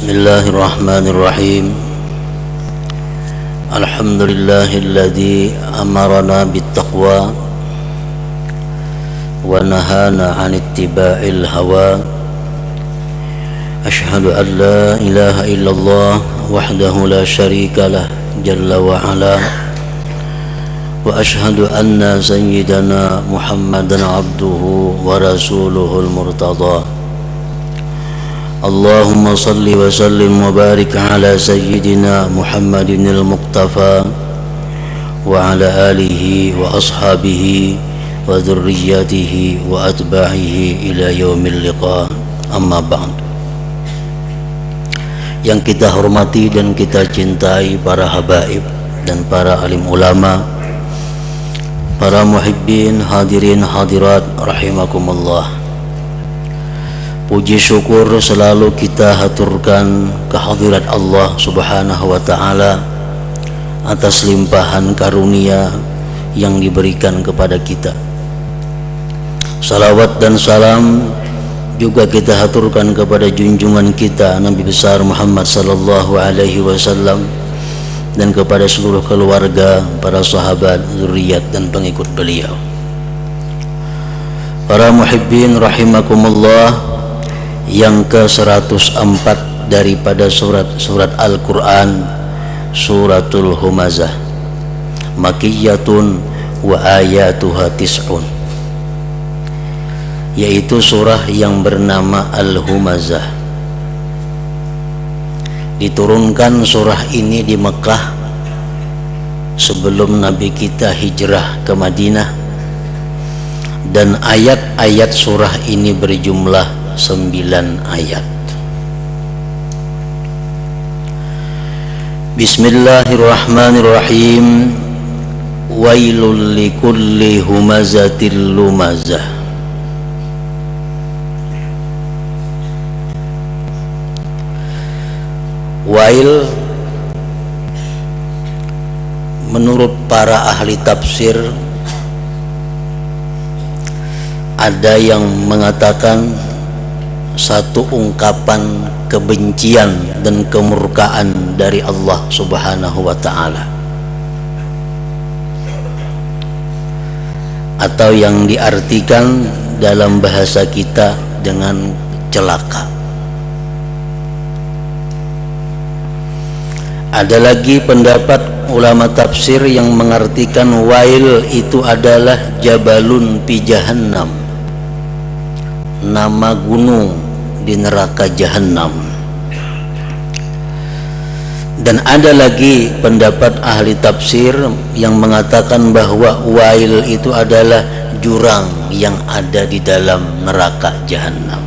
Bismillahirrahmanirrahim. Alhamdulillahilladzi amarana bittaqwa wa nahana 'an ittiba'il hawa. Asyhadu an la ilaha illallah wahdahu la syarika lah jalla wa ala. Wa asyhadu anna sayyidana Muhammadan 'abduhu wa rasuluhul murtada. Allahumma salli wa sallim wa barik ala sayyidina Muhammadin al-Muqtafa wa ala alihi wa ashabihi wa dhurriyyatihi wa atba'ihi ila yaumil liqa. Amma ba'd. Yang kita hormati dan kita cintai para habaib dan para alim ulama, para muhibbin, hadirin hadirat rahimakumullah. Puji syukur selalu kita haturkan kehadirat Allah Subhanahu wa ta'ala atas limpahan karunia yang diberikan kepada kita. Salawat dan salam juga kita haturkan kepada junjungan kita Nabi besar Muhammad sallallahu alaihi wasallam dan kepada seluruh keluarga, para sahabat, zuriat dan pengikut beliau. Para muhibbin rahimakumullah, yang ke-104 daripada surat Al-Quran, suratul Humazah, Makiyyatun wa ayatuha tis'un, yaitu surah yang bernama Al-Humazah. Diturunkan surah ini di Mekah sebelum Nabi kita hijrah ke Madinah, dan ayat-ayat surah ini berjumlah 9 ayat. Bismillahirrahmanirrahim. Wailul likulli humazatil lumazah. Wail menurut para ahli tafsir, ada yang mengatakan satu ungkapan kebencian dan kemurkaan dari Allah Subhanahu wa ta'ala, atau yang diartikan dalam bahasa kita dengan celaka. Ada lagi pendapat ulama tafsir yang mengartikan wail itu adalah Jabalun fi Jahannam, nama gunung di neraka Jahannam. Dan ada lagi pendapat ahli tafsir yang mengatakan bahwa wail itu adalah jurang yang ada di dalam neraka Jahannam.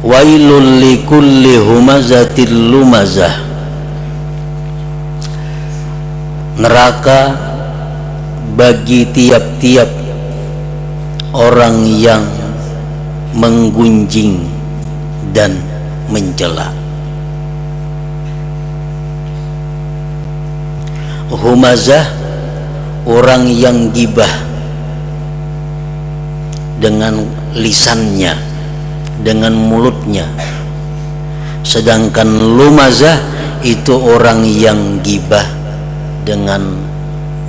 Wailul likulli humazatil lumazah. Neraka bagi tiap-tiap orang yang menggunjing dan mencela. Humazah, orang yang gibah dengan lisannya, dengan mulutnya. Sedangkan lumazah itu orang yang gibah dengan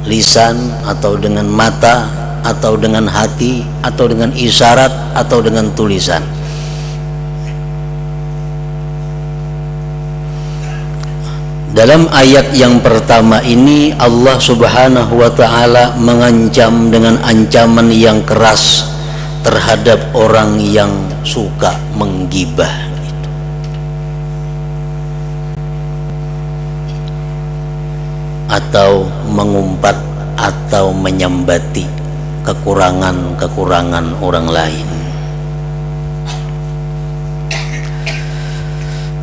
lisan atau dengan mata atau dengan hati atau dengan isyarat atau dengan tulisan. Dalam ayat yang pertama ini Allah Subhanahu wa ta'ala mengancam dengan ancaman yang keras terhadap orang yang suka menggibah itu, atau mengumpat atau menyambati kekurangan orang lain.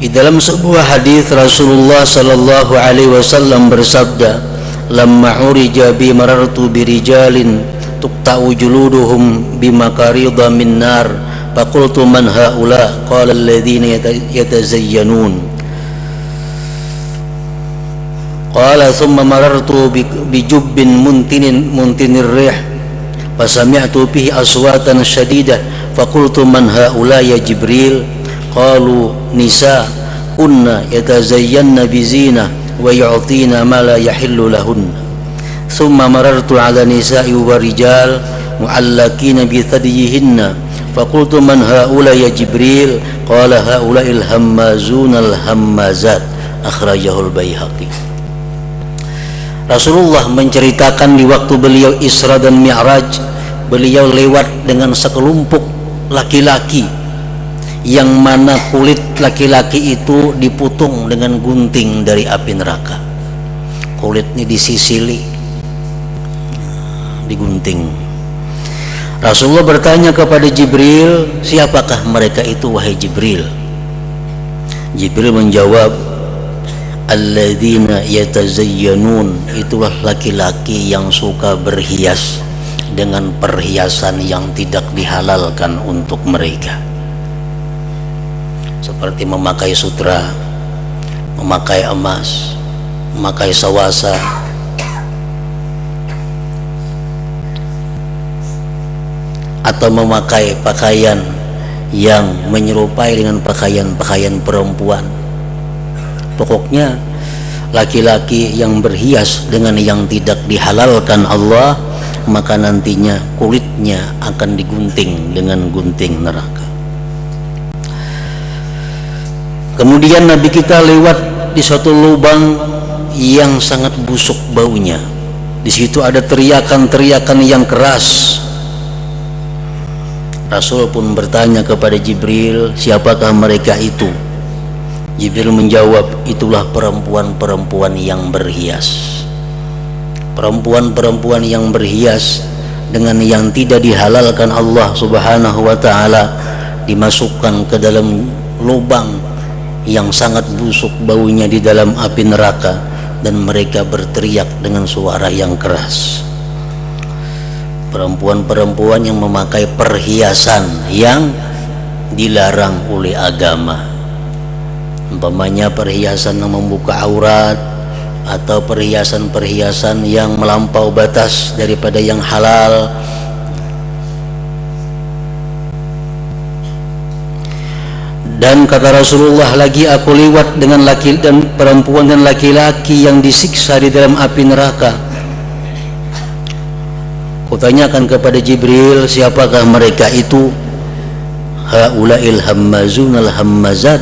Di dalam sebuah hadis Rasulullah sallallahu alaihi wasallam bersabda, "Lamma urija bi marartu bi rijalin tuqta'u juluduhum bimakarida min nar, faqultu man haula? Qala alladhina yatazayyanun." Qala thumma marartu bi jubbin muntinir rih, fasami'tu bihi aswatan shadidah Faqultu man haula ya Jibril? Qalu nisa kunna yatazayyanna bizina wa yu'tina ma la yahillu lahunna. Thumma marartu ala nisa'i wa rijal mu'allakina bi thadiyihinna. Faqultu man haula ya Jibril? Qala haula'il hammazun al-hammazat. Akhrajahul Baihaqi. Rasulullah menceritakan di waktu beliau Isra dan Mi'raj, beliau lewat dengan sekelompok laki-laki yang mana kulit laki-laki itu diputung dengan gunting dari api neraka. Kulitnya disisili, digunting. Rasulullah bertanya kepada Jibril, siapakah mereka itu wahai Jibril? Jibril menjawab, alladzina yatazayyanun, itulah laki-laki yang suka berhias dengan perhiasan yang tidak dihalalkan untuk mereka, seperti memakai sutra, memakai emas, memakai sawasa, atau memakai pakaian yang menyerupai dengan pakaian-pakaian perempuan. Pokoknya laki-laki yang berhias dengan yang tidak dihalalkan Allah, maka nantinya kulitnya akan digunting dengan gunting neraka. Kemudian Nabi kita lewat di suatu lubang yang sangat busuk baunya. Di situ ada teriakan-teriakan yang keras. Rasul pun bertanya kepada Jibril, siapakah mereka itu? Jibril menjawab, itulah perempuan-perempuan yang berhias. Perempuan-perempuan yang berhias dengan yang tidak dihalalkan Allah Subhanahu wa ta'ala dimasukkan ke dalam lubang yang sangat busuk baunya di dalam api neraka, dan mereka berteriak dengan suara yang keras. Perempuan-perempuan yang memakai perhiasan yang dilarang oleh agama, umpamanya perhiasan yang membuka aurat atau perhiasan-perhiasan yang melampau batas daripada yang halal. Dan kata Rasulullah lagi, aku lewat dengan laki dan perempuan dan laki-laki yang disiksa di dalam api neraka. Kutanyakan kepada Jibril, siapakah mereka itu? Haula'il hammazun al-hammazat,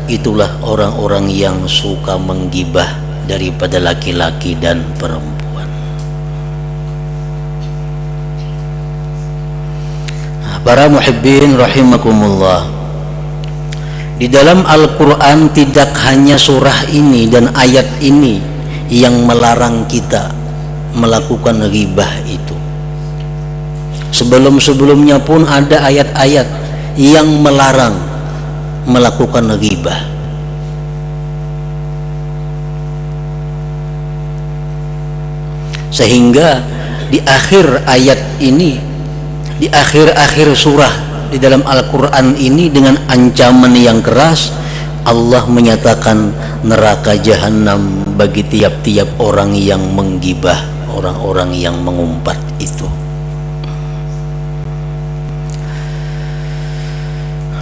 itulah orang-orang yang suka menggibah daripada laki-laki dan perempuan. Para muhibbin rahimakumullah, di dalam Al-Quran tidak hanya surah ini dan ayat ini yang melarang kita melakukan ghibah itu. Sebelum-sebelumnya pun ada ayat-ayat yang melarang melakukan ghibah. Sehingga di akhir ayat ini, di akhir-akhir surah di dalam Al-Quran ini, dengan ancaman yang keras, Allah menyatakan neraka jahanam bagi tiap-tiap orang yang menggibah, orang-orang yang mengumpat itu.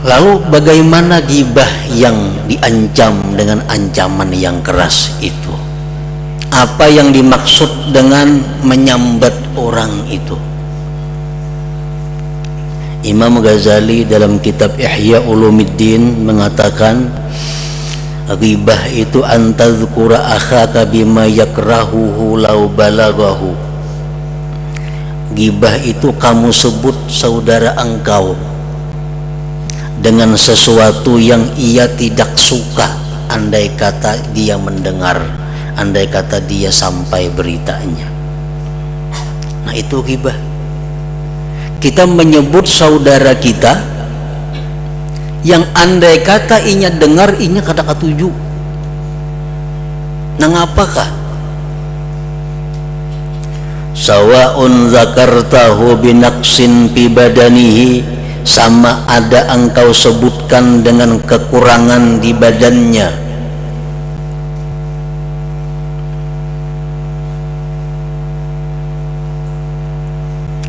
Lalu bagaimana gibah yang diancam dengan ancaman yang keras itu? Apa yang dimaksud dengan menyambat orang itu? Imam Ghazali dalam kitab Ihya Ulumuddin mengatakan, ghibah itu antadzkura akhaka bima yakrahuhu law balaghahu. Ghibah itu kamu sebut saudara engkau dengan sesuatu yang ia tidak suka, andai kata dia mendengar, andai kata dia sampai beritanya. Nah, itu ghibah. Kita menyebut saudara kita yang andai kata inya dengar, inya kada katuju. Nang apakah? Sawa'un zakartahu binaqsin fi badanihi, sama ada engkau sebutkan dengan kekurangan di badannya.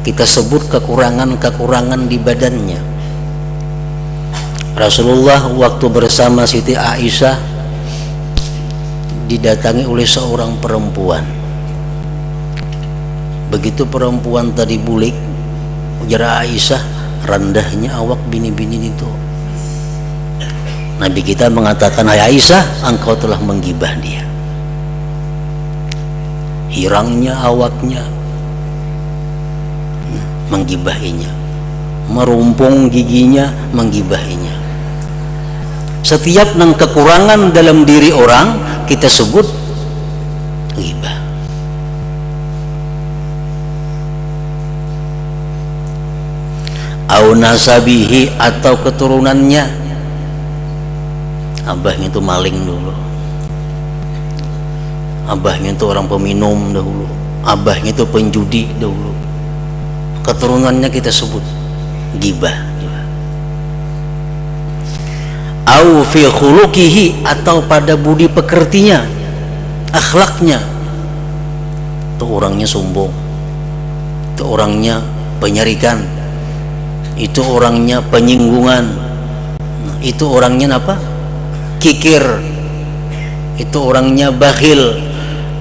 Kita sebut kekurangan-kekurangan di badannya. Rasulullah waktu bersama Siti Aisyah didatangi oleh seorang perempuan. Begitu perempuan tadi bulik, ujar Aisyah, rendahnya awak bini-bini itu. Nabi kita mengatakan, hai Aisyah, engkau telah menggibah dia. Hirangnya awaknya, menggibahinya. Merumpung giginya, menggibahinya. Setiap nang kekurangan dalam diri orang kita sebut ghibah. Au nasabihi, atau keturunannya. Abahnya itu maling dulu, abahnya itu orang peminum dahulu, abahnya itu penjudi dahulu, keturunannya kita sebut ghibah. Au fi khuluqihi, atau pada budi pekertinya, akhlaknya. Itu orangnya sombong, itu orangnya penyarikan, itu orangnya penyinggungan, itu orangnya apa? Kikir, itu orangnya bakhil.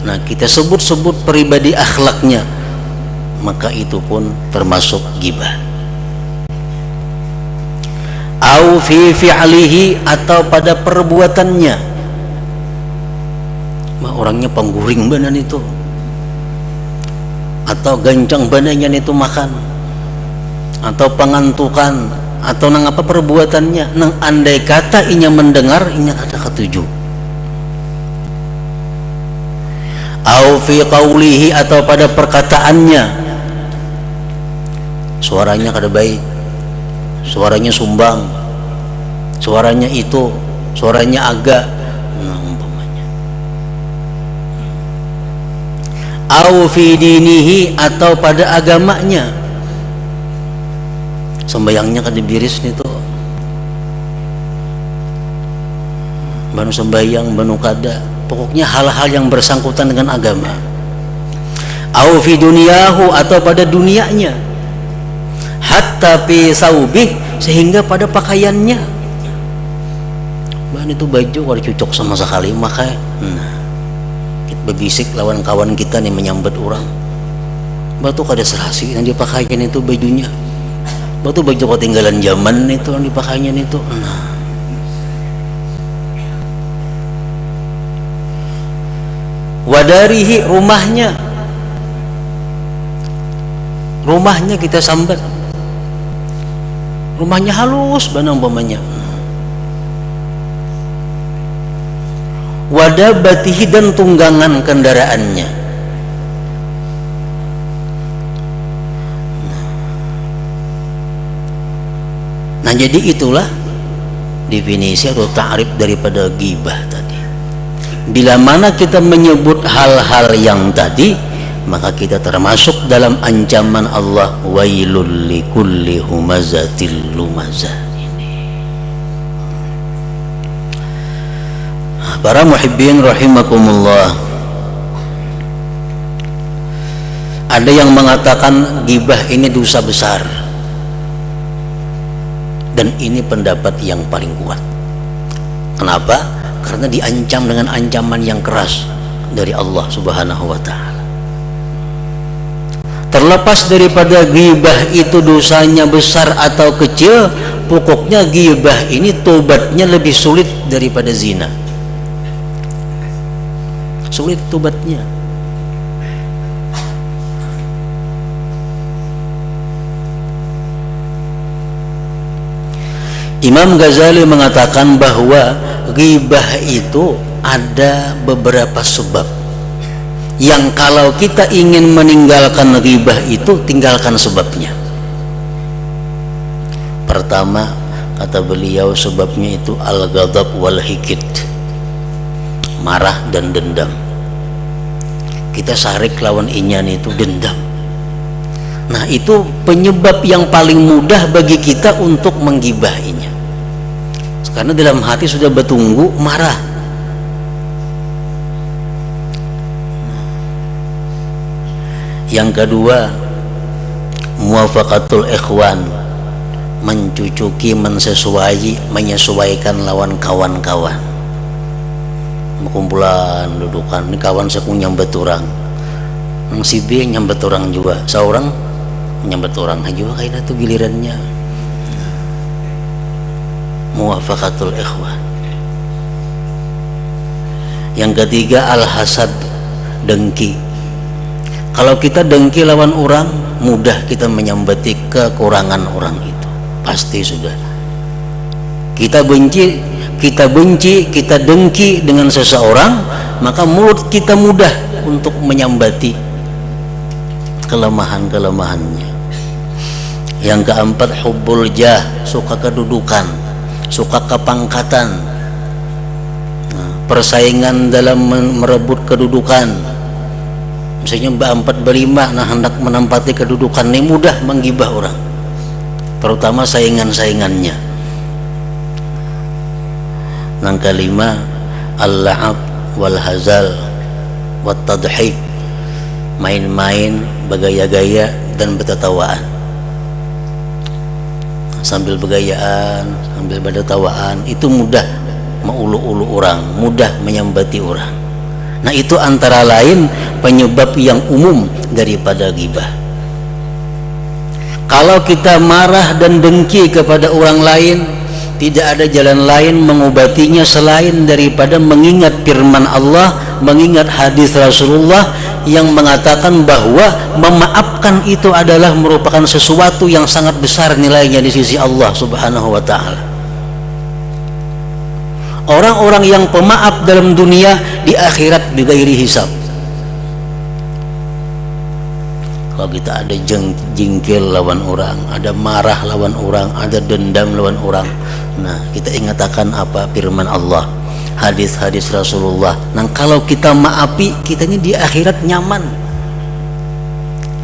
Nah, kita sebut-sebut pribadi akhlaknya, maka itu pun termasuk ghibah. Au fi fi'alihi, atau pada perbuatannya. Orangnya pengguring badan itu, atau gancang badannya itu makan, atau pengantukan, atau nang apa perbuatannya, nang andai kata inya mendengar, inya kata ketujuh. Au fi qaulihi, atau pada perkataannya, suaranya kada baik, suaranya sumbang, suaranya itu, suaranya agak, nah umpamanya. Au fi dinihi, atau pada agamanya, sembayangnya kada biris nih tuh, banu sembayang, banu kada, pokoknya hal-hal yang bersangkutan dengan agama. Au fi duniyahu, atau pada dunianya, hatta fi saubih, sehingga pada pakaiannya. Bahan itu baju kalau cocok sama sekali, maka kita berbisik lawan kawan kita nih menyambat orang, batu kada serasi yang dipakaikan itu bajunya, batu baju ketinggalan zaman itu yang dipakainya itu. Wadarihi, rumahnya kita sambat, rumahnya halus banang umpamanya. Wadabatihi, dan tunggangan kendaraannya. Nah, jadi itulah definisi atau ta'rif daripada ghibah tadi. Bila mana kita menyebut hal-hal yang tadi, maka kita termasuk dalam ancaman Allah, wailul likulli humazatil lumazah. Para muhibbin rahimakumullah, ada yang mengatakan ghibah ini dosa besar, dan ini pendapat yang paling kuat. Kenapa? Karena diancam dengan ancaman yang keras dari Allah Subhanahu wa ta'ala. Terlepas daripada ghibah itu dosanya besar atau kecil, pokoknya ghibah ini tobatnya lebih sulit daripada zina. Sulit tobatnya. Imam Ghazali mengatakan bahwa ghibah itu ada beberapa sebab yang kalau kita ingin meninggalkan ghibah itu, tinggalkan sebabnya. Pertama, kata beliau, sebabnya itu al-ghadab wal hikid, marah dan dendam. Kita sarik lawan inyan itu dendam. Nah, itu penyebab yang paling mudah bagi kita untuk menggibahinya, karena dalam hati sudah bertunggu marah. Yang kedua, muwafaqatul ikhwan, mencucuki, menyesuaikan lawan kawan-kawan. Kumpulan dudukan ini kawan saya punya nyambet orang, yang si B nyambet orang juga, seorang nyambet orang juga kayak itu gilirannya. Muwafaqatul ikhwan. Yang ketiga al-hasad, dengki. Kalau kita dengki lawan orang, mudah kita menyambeti kekurangan orang itu, pasti sudah. Kita benci, kita dengki dengan seseorang, maka mulut kita mudah untuk menyambati kelemahan-kelemahannya. Yang keempat hubbul jah, suka kedudukan, suka kepangkatan, persaingan dalam merebut kedudukan. Misalnya berempat berlima, hendak menempati kedudukan ini, mudah menggibah orang, terutama saingan-saingannya. Yang kelima al-la'ab wal hazal wat tadhik, main-main, bergaya-gaya dan bertertawaan. Sambil bergayaan, sambil bertertawaan, itu mudah mengulu-ulu orang, mudah menyambati orang. Nah, itu antara lain penyebab yang umum daripada ghibah. Kalau kita marah dan dengki kepada orang lain, tidak ada jalan lain mengobatinya selain daripada mengingat firman Allah, mengingat hadis Rasulullah yang mengatakan bahwa memaafkan itu adalah merupakan sesuatu yang sangat besar nilainya di sisi Allah Subhanahu wa taala. Orang-orang yang pemaaf dalam dunia, di akhirat bighairi hisab. Kalau kita ada jengkel lawan orang, ada marah lawan orang, ada dendam lawan orang, nah kita ingatkan apa firman Allah, hadis-hadis Rasulullah. Nah kalau kita maafi, kitanya di akhirat nyaman,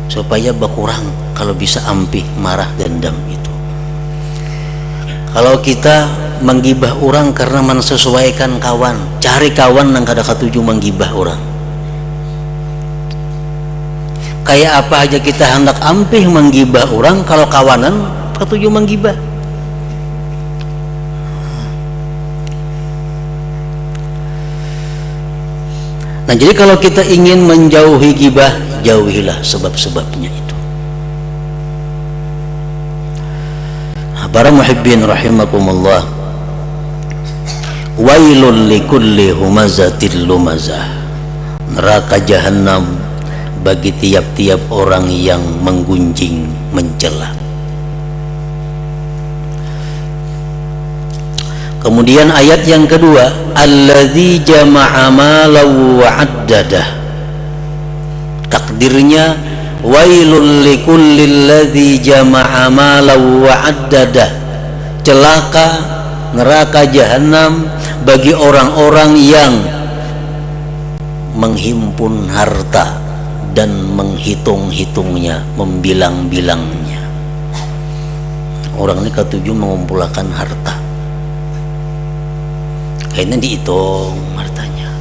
supaya berkurang kalau bisa ampih marah dendam itu. Kalau kita menggibah orang karena mensesuaikan kawan, cari kawan yang kada katuju menggibah orang. Kayak apa aja kita hendak ampih menggibah orang, kalau kawanan ketujuh menggibah. Nah, jadi kalau kita ingin menjauhi gibah, jauhilah sebab-sebabnya itu. Nah, para muhibbin rahimakumullah, wailul likulli humazatil lumazah, neraka jahanam bagi tiap-tiap orang yang menggunjing, mencela. Kemudian ayat yang kedua, alladzi jama'a malahu wa 'addadah. Takdirnya wailul likulli alladzi jama'a malahu wa 'addadah. Celaka, neraka jahanam bagi orang-orang yang menghimpun harta dan menghitung-hitungnya, membilang-bilangnya. Orang ini ketujuh mengumpulkan harta, kayaknya dihitung hartanya.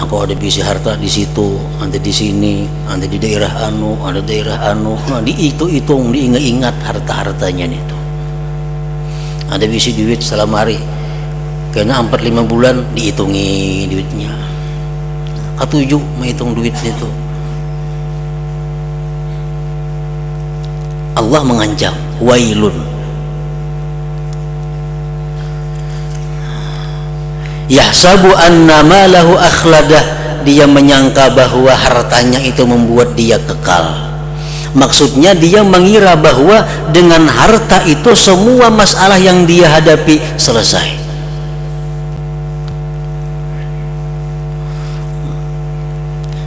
Aku ada bisi harta di situ, ada di sini, ada di daerah anu, ada daerah anu. Nah, dihitung, diingat-ingat harta-hartanya itu. Ada bisi duit selama hari, kayaknya 4-5 bulan dihitungi duitnya. Ketujuh menghitung duit itu. Allah mengancam, wailun, yahsabu anna malahu akhladah, dia menyangka bahwa hartanya itu membuat dia kekal. Maksudnya dia mengira bahwa dengan harta itu semua masalah yang dia hadapi selesai.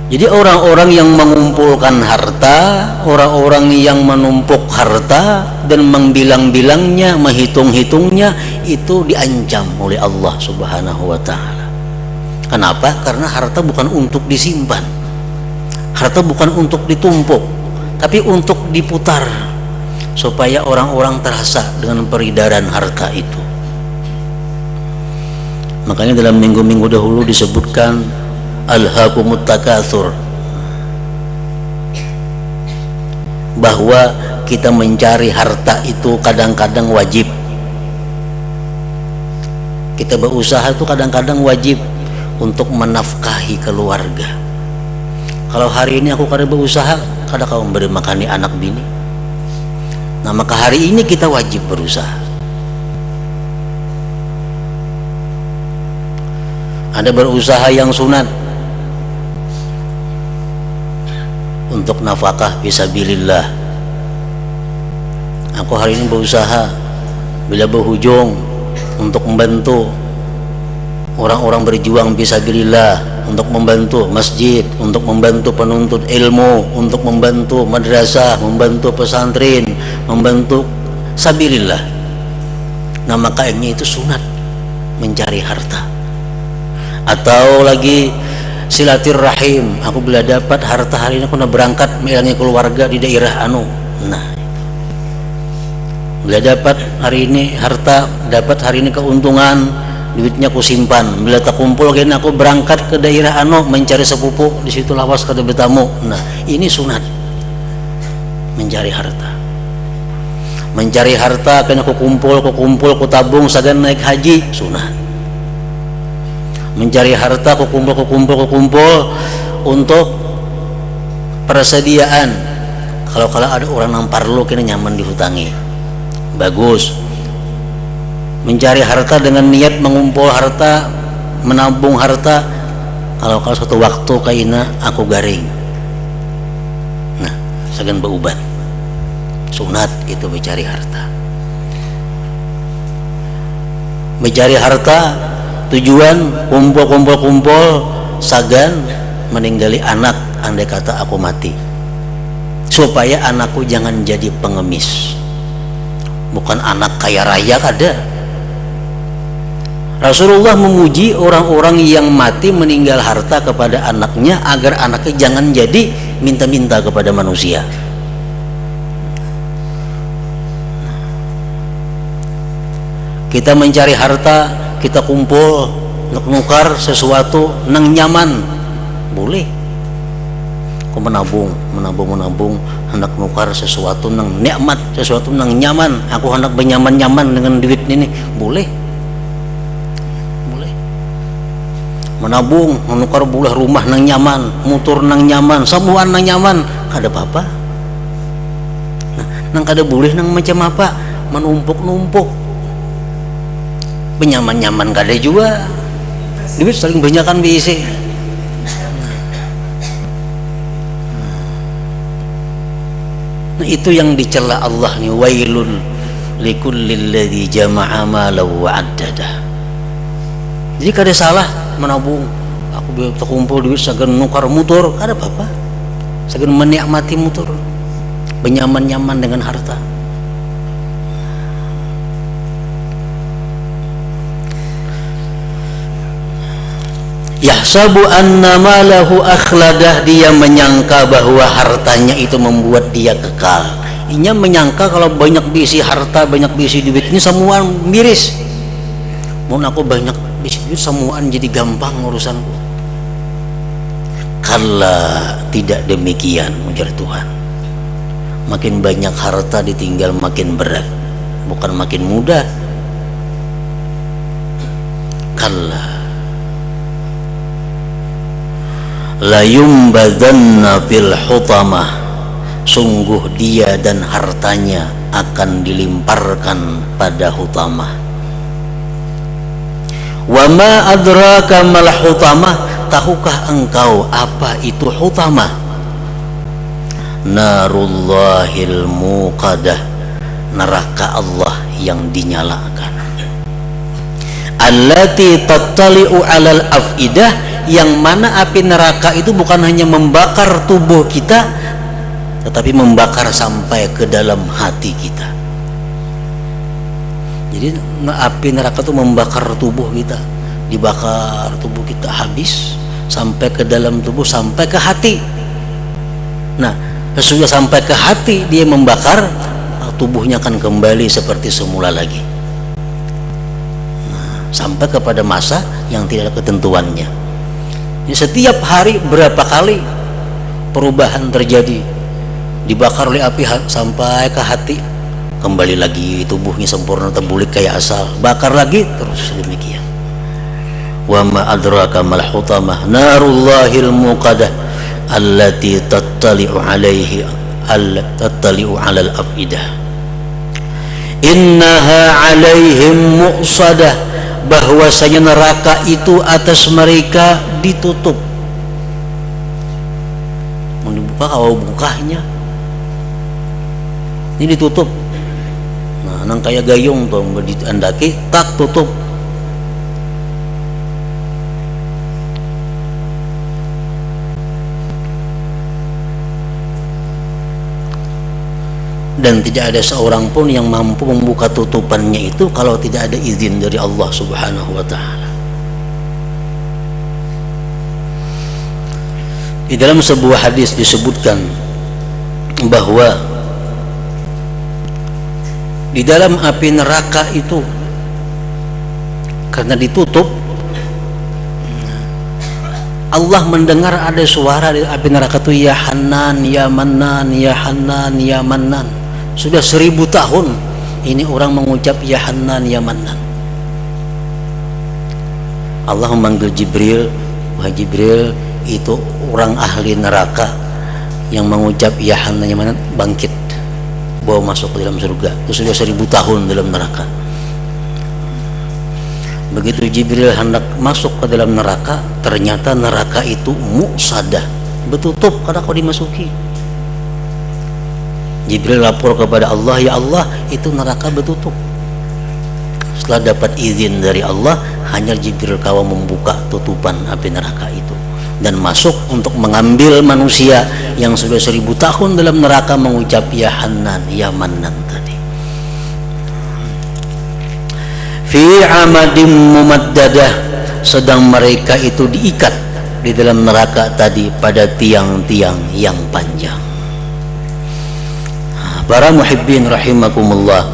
Jadi orang-orang yang mengumpulkan harta, orang-orang yang menumpuk harta dan membilang-bilangnya, menghitung-hitungnya, itu diancam oleh Allah Subhanahu wa taala. Kenapa? Karena harta bukan untuk disimpan. Harta bukan untuk ditumpuk, tapi untuk diputar supaya orang-orang terasa dengan peredaran harta itu. Makanya dalam minggu-minggu dahulu disebutkan alhaakumut takatsur, bahwa kita mencari harta itu kadang-kadang wajib. Kita berusaha itu kadang-kadang wajib untuk menafkahi keluarga. Kalau hari ini aku kada berusaha, kada kau memberi makani anak bini. Nah, maka hari ini kita wajib berusaha. Ada berusaha yang sunat untuk nafkah fisabilillah. Aku hari ini berusaha bila berhujung untuk membantu orang-orang berjuang fisabilillah, untuk membantu masjid, untuk membantu penuntut ilmu, untuk membantu madrasah, membantu pesantren, membantu sabilillah. Nah, makanya itu sunat mencari harta. Atau lagi silaturahim, aku bila dapat harta hari ini aku nak berangkat melangi keluarga di daerah anu. Nah, bila dapat hari ini harta, dapat hari ini keuntungan, duitnya aku simpan. Bila tak kumpul gini aku berangkat ke daerah anu mencari sepupu, di situ lawas kada bertamu. Nah, ini sunat mencari harta. Mencari harta kan aku kumpul, ku tabung sagan naik haji, sunat. Mencari harta ku kumpul untuk persediaan kalau ada orang nampar lu kena nyaman dihutangi, bagus. Mencari harta dengan niat mengumpul harta, menabung harta, kalau suatu waktu kaina aku garing, nah segan berubat, sunat itu mencari harta. Mencari harta tujuan kumpul sagan meninggali anak andai kata aku mati, supaya anakku jangan jadi pengemis. Bukan anak kaya raya kada. Rasulullah memuji orang-orang yang mati meninggal harta kepada anaknya agar anaknya jangan jadi minta-minta kepada manusia. Kita mencari harta, kita kumpul nukar sesuatu nang nyaman, boleh. Aku menabung hendak nukar sesuatu nang nikmat, sesuatu nang nyaman, aku hendak bernyaman-nyaman dengan duit ini, boleh. Menabung menukar bulah rumah nang nyaman, motor nang nyaman, semuaan nang nyaman, kada apa-apa. Nah, nang kada boleh nang macam apa, menumpuk-numpuk. Benyaman-nyaman kada juga, duit saling banyakan BC. Nah, itu yang dicela Allah nih, wailul likullil ladzi jama'a malahu wa 'addada. Jadi kada salah menabung, aku biar terkumpul duit sagan nukar motor, kada apa-apa, sagan menikmati motor, benyaman-nyaman dengan harta. Yahsabu anna malahu akhladah, dia menyangka bahwa hartanya itu membuat dia kekal. Inya menyangka kalau banyak bisi harta, banyak bisi duit ini semua miris. Mun aku banyak bisi duit semuaan jadi gampang urusanku. Kala tidak demikian ujar Tuhan. Makin banyak harta ditinggal makin berat, bukan makin mudah. Kala la yumbadanna fil hutamah, sungguh dia dan hartanya akan dilimparkan pada hutamah. Wa ma adraka mal hutamah, tahukah engkau apa itu hutamah? Narullahil muqadah, neraka Allah yang dinyalakan. Allati tattali'u 'alal afidah, yang mana api neraka itu bukan hanya membakar tubuh kita, tetapi membakar sampai ke dalam hati kita. Jadi api neraka itu membakar tubuh kita, dibakar tubuh kita habis sampai ke dalam tubuh, sampai ke hati. Nah, sesudah sampai ke hati dia membakar, tubuhnya akan kembali seperti semula lagi. Nah, sampai kepada masa yang tidak ada ketentuannya. Setiap hari berapa kali perubahan terjadi, dibakar oleh api sampai ke hati, kembali lagi tubuhnya sempurna terbulik kayak asal, bakar lagi terus demikian. Wa ma adraka mal hutamah narullahil muqadah allati tattali'u alal afidah innaha alaihim muqsadah, bahwasanya neraka itu atas mereka ditutup. Mau dibuka kalau bukanya ini ditutup. Nah, nang kayak gayung tuh diandaki tak tutup. Dan tidak ada seorang pun yang mampu membuka tutupannya itu kalau tidak ada izin dari Allah Subhanahu wa ta'ala. Di dalam sebuah hadis disebutkan bahwa di dalam api neraka itu karena ditutup, Allah mendengar ada suara di api neraka itu, ya Hanan, ya Mannan, ya Hanan, ya Mannan. Sudah 1000 tahun ini orang mengucap ya Hanan, ya Mannan. Allah memanggil Jibril, wahai Jibril, itu orang ahli neraka yang mengucap ya Hanan, ya Mannan, bangkit, bawa masuk ke dalam surga. Itu sudah 1000 tahun dalam neraka. Begitu Jibril hendak masuk ke dalam neraka, ternyata neraka itu muqsadah, betutup karena kau dimasuki. Jibril lapor kepada Allah, ya Allah, itu neraka betutup. Setelah dapat izin dari Allah, hanya Jibril kawa membuka tutupan api neraka itu dan masuk untuk mengambil manusia yang sudah 1000 tahun dalam neraka mengucap ya Hanan, ya Mannan tadi. Fi amadim mumaddadah, sedang mereka itu diikat di dalam neraka tadi pada tiang-tiang yang panjang. Para muhibbin rahimakumullah,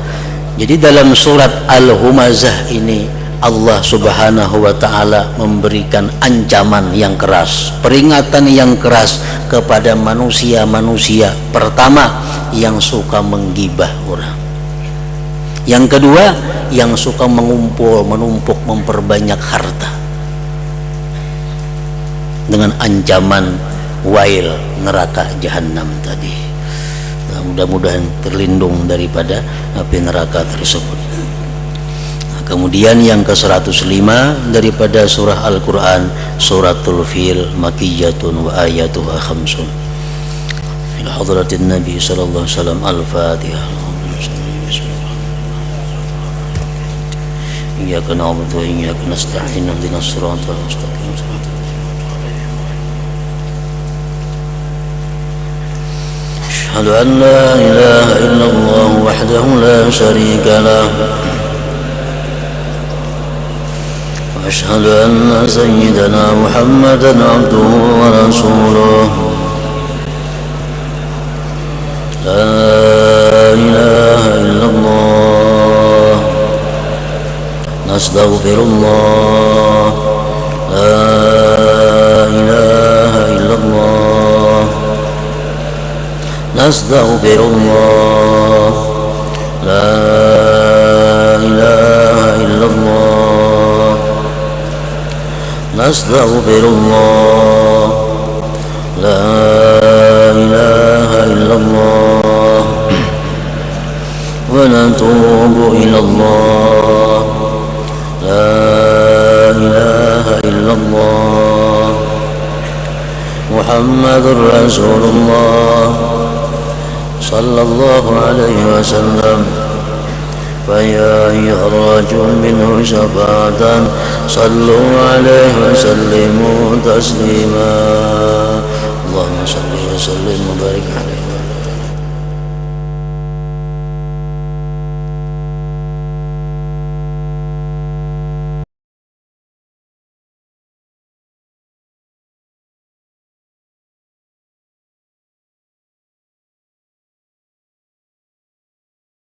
jadi dalam surat Al-Humazah ini Allah Subhanahu wa ta'ala memberikan ancaman yang keras, peringatan yang keras kepada manusia-manusia. Pertama, yang suka menggibah orang. Yang kedua, yang suka mengumpul, menumpuk, memperbanyak harta, dengan ancaman wail neraka jahanam tadi. Nah, mudah-mudahan terlindung daripada api neraka tersebut. Nah, kemudian yang ke-105 daripada surah Al-Quran, suratul Fil, makiyatun wa ayatuha khamsun. Fil hadratin Nabi sallallahu alaihi wasallam. Al-Fatihah. Iyyaka na'budu wa iyyaka nasta'in, ihdinas siratal mustaqim. Asyhadu an la ilaha illallah wahdahu la syarika lah, wa asyhadu anna sayyidana Muhammadan abduhu wa rasuluh. La ilaha illallah, nastaghfirullah. La ilaha illallah, nastaghfirullah. La ilaha illallah, nastaghfirullah. La ilaha illallah, wa natubu ilallah. La ilaha illallah, Muhammadur Rasulullah sallallahu alaihi wasallam. Faya yakhrajun minhu syafa'atan, sallu alaihi wa sallimu taslima. Allahumma salli wa sallim wa barik alaihi.